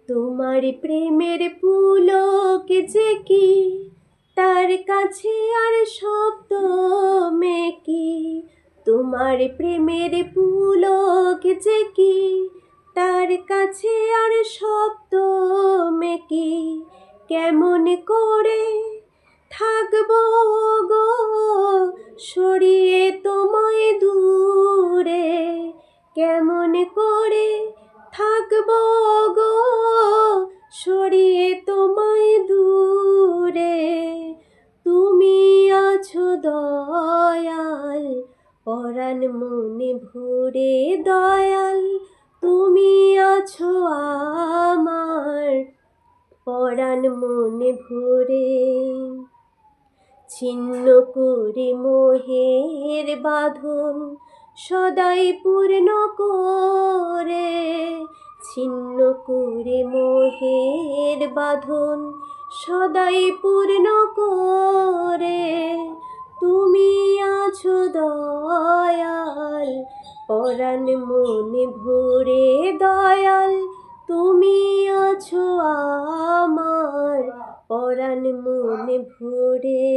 তোমার প্রেমের পুলক যে কি, তার কাছে আর শব্দ মেকি। তোমার প্রেমের পুলক যে কি, তার কাছে আর শব্দ মেকি। কেমন করে থাকবো গো সরিয়ে তোমায় দূরে, কেমন করে থাকবো গো সরিয়ে তোমায় দূরে। তুমি আছো দয়াল পরাণ মনে ভরে, দয়াল তুমি আছো আমার পরাণ মনে ভরে। ছিন্ন করে মোহের বাঁধন সদাই পূর্ণ করে, ছিন্ন করে মোহের বাঁধন সদাই পূর্ণ করে। তুমি আছো দয়াল পরাণ মনে ভরে, দয়াল তুমি আছো আমার পরাণ মনে ভরে।